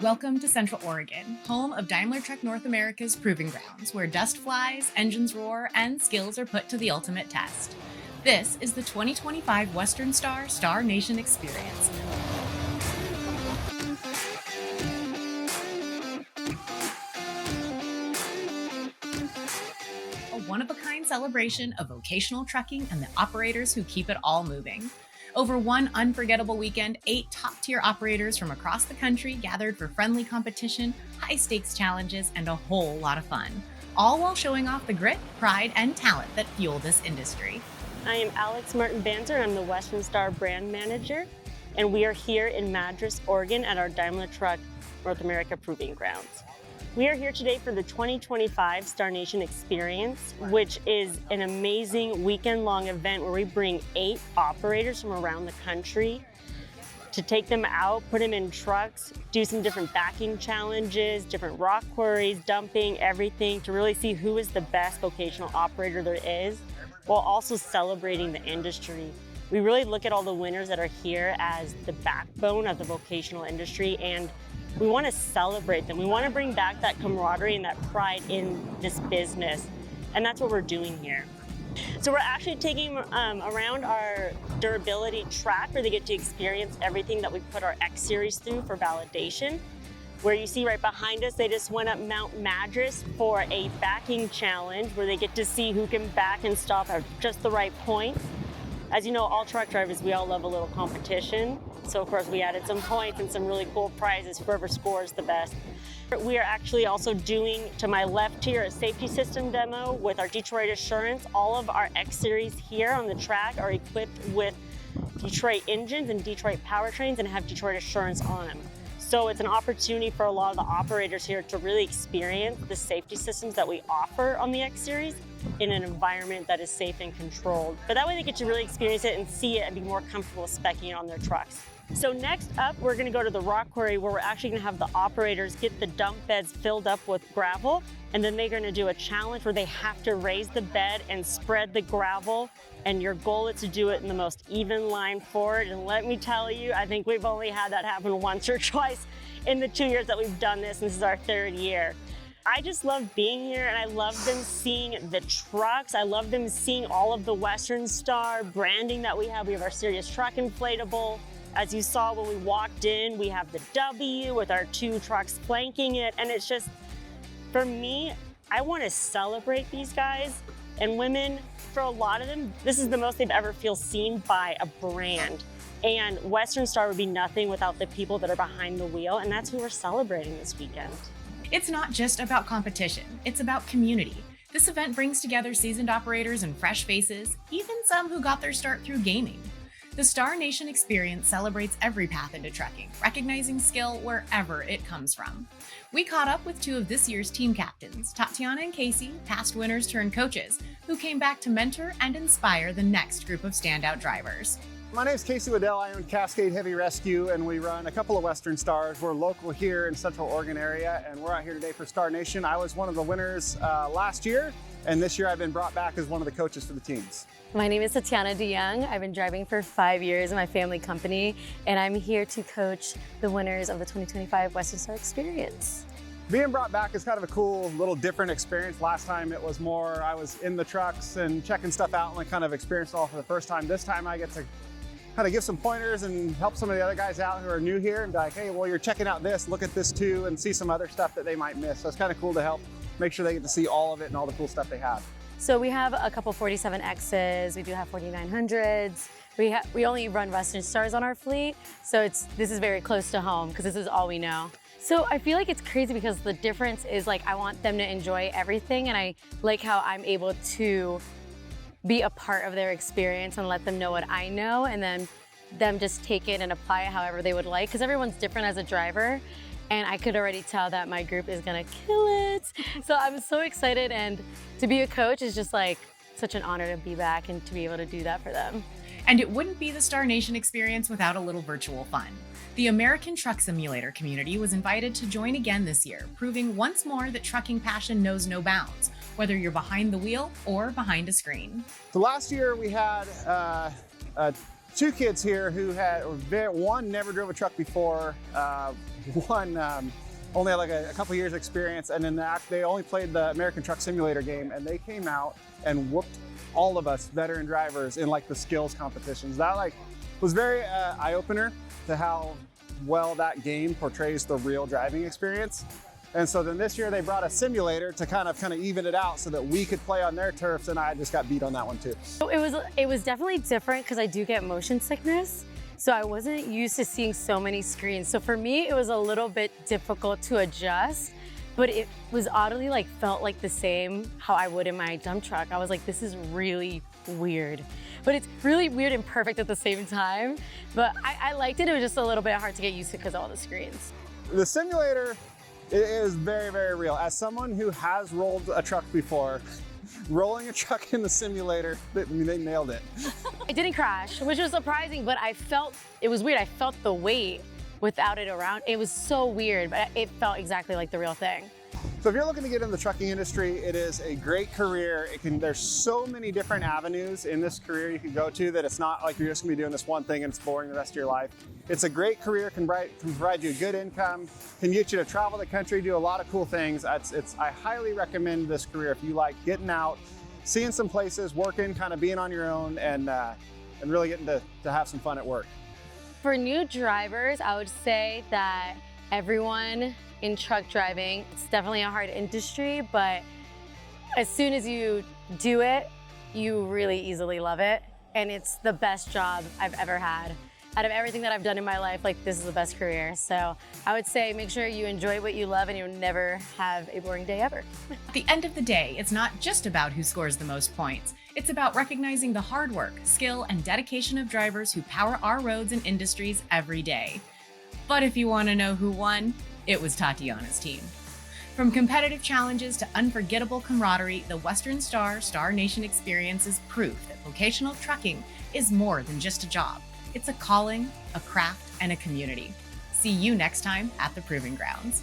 Welcome to Central Oregon, home of Daimler Truck North America's proving grounds, where dust flies, engines roar, and skills are put to the ultimate test. This is the 2025 Western Star Star Nation Experience. A one-of-a-kind celebration of vocational trucking and the operators who keep it all moving. Over one unforgettable weekend, 8 top-tier operators from across the country gathered for friendly competition, high-stakes challenges, and a whole lot of fun, all while showing off the grit, pride, and talent that fuel this industry. I am Alex Martin-Banzer. I'm the Western Star brand manager, and we are here in Madras, Oregon at our Daimler Truck North America proving grounds. We are here today for the 2025 Star Nation Experience, which is an amazing weekend-long event where we bring 8 operators from around the country to take them out, put them in trucks, do some different backing challenges, different rock quarries, dumping, everything to really see who is the best vocational operator there is, while also celebrating the industry. We really look at all the winners that are here as the backbone of the vocational industry, and we want to celebrate them. We want to bring back that camaraderie and that pride in this business. And that's what we're doing here. So we're actually taking around our durability track where they get to experience everything that we put our X Series through for validation. Where you see right behind us, they just went up Mount Madras for a backing challenge where they get to see who can back and stop at just the right point. As you know, all truck drivers, we all love a little competition. So of course we added some points and some really cool prizes, whoever scores the best. We are actually also doing, to my left here, a safety system demo with our Detroit Assurance. All of our X Series here on the track are equipped with Detroit engines and Detroit powertrains and have Detroit Assurance on them. So it's an opportunity for a lot of the operators here to really experience the safety systems that we offer on the X Series in an environment that is safe and controlled. But that way they get to really experience it and see it and be more comfortable speccing it on their trucks. So next up, we're gonna go to the rock quarry where we're actually gonna have the operators get the dump beds filled up with gravel, and then they're gonna do a challenge where they have to raise the bed and spread the gravel, and your goal is to do it in the most even line forward. And let me tell you, I think we've only had that happen once or twice in the 2 years that we've done this, and this is our 3rd year. I just love being here, and I love them seeing the trucks. I love them seeing all of the Western Star branding that we have. We have our Serious Truck inflatable. As you saw when we walked in, we have the W with our 2 trucks flanking it. And it's just, for me, I want to celebrate these guys and women. For a lot of them, this is the most they've ever feel seen by a brand. And Western Star would be nothing without the people that are behind the wheel. And that's who we're celebrating this weekend. It's not just about competition, it's about community. This event brings together seasoned operators and fresh faces, even some who got their start through gaming. The Star Nation Experience celebrates every path into trucking, recognizing skill wherever it comes from. We caught up with 2 of this year's team captains, Tatiana and Casey, past winners turned coaches, who came back to mentor and inspire the next group of standout drivers. My name is Casey Waddell. I own Cascade Heavy Rescue, and we run a couple of Western Stars. We're local here in Central Oregon area, and we're out here today for Star Nation. I was one of the winners last year, and this year I've been brought back as one of the coaches for the teams. My name is Tatiana DeYoung. I've been driving for 5 years in my family company, and I'm here to coach the winners of the 2025 Western Star Experience. Being brought back is kind of a cool, little different experience. Last time it was more, I was in the trucks and checking stuff out and I kind of experienced it all for the first time. This time I get to kind of give some pointers and help some of the other guys out who are new here and be like, hey, well, you're checking out this, look at this too, and see some other stuff that they might miss. So it's kind of cool to help make sure they get to see all of it and all the cool stuff they have. So we have a couple 47Xs, we do have 4900s. We only run Western Stars on our fleet, so this is very close to home because this is all we know. So I feel like it's crazy because the difference is like I want them to enjoy everything, and I like how I'm able to be a part of their experience and let them know what I know, and then them just take it and apply it however they would like, because everyone's different as a driver, and I could already tell that my group is gonna kill it. So I'm so excited, and to be a coach is just like such an honor to be back and to be able to do that for them. And it wouldn't be the Star Nation Experience without a little virtual fun. The American Truck Simulator community was invited to join again this year, proving once more that trucking passion knows no bounds, whether you're behind the wheel or behind a screen. So last year we had a two kids here who one never drove a truck before, one only had like a couple years experience, and then they only played the American Truck Simulator game, and they came out and whooped all of us veteran drivers in like the skills competitions. That like was very eye-opener to how well that game portrays the real driving experience. And so then this year they brought a simulator to kind of even it out so that we could play on their turfs, and I just got beat on that one too. So it was definitely different because I do get motion sickness. So I wasn't used to seeing so many screens. So for me, it was a little bit difficult to adjust, but it was oddly felt like the same how I would in my dump truck. I was like, this is really weird. But it's really weird and perfect at the same time. But I liked it. It was just a little bit hard to get used to because of all the screens. The simulator is very, very real. As someone who has rolled a truck before, rolling a truck in the simulator, they nailed it. It didn't crash, which was surprising, but it was weird. I felt the weight without it around. It was so weird, but it felt exactly like the real thing. So if you're looking to get in the trucking industry, it is a great career. There's so many different avenues in this career you can go to that it's not like you're just gonna be doing this one thing and it's boring the rest of your life. It's a great career, can provide you a good income, can get you to travel the country, do a lot of cool things. I highly recommend this career if you like getting out, seeing some places, working, kind of being on your own, and really getting to have some fun at work. For new drivers, I would say that everyone in truck driving, it's definitely a hard industry, but as soon as you do it, you really easily love it. And it's the best job I've ever had. Out of everything that I've done in my life, this is the best career. So I would say make sure you enjoy what you love and you'll never have a boring day ever. At the end of the day, it's not just about who scores the most points. It's about recognizing the hard work, skill, and dedication of drivers who power our roads and industries every day. But if you want to know who won, it was Tatiana's team. From competitive challenges to unforgettable camaraderie, the Western Star Nation experience is proof that vocational trucking is more than just a job. It's a calling, a craft, and a community. See you next time at the Proving Grounds.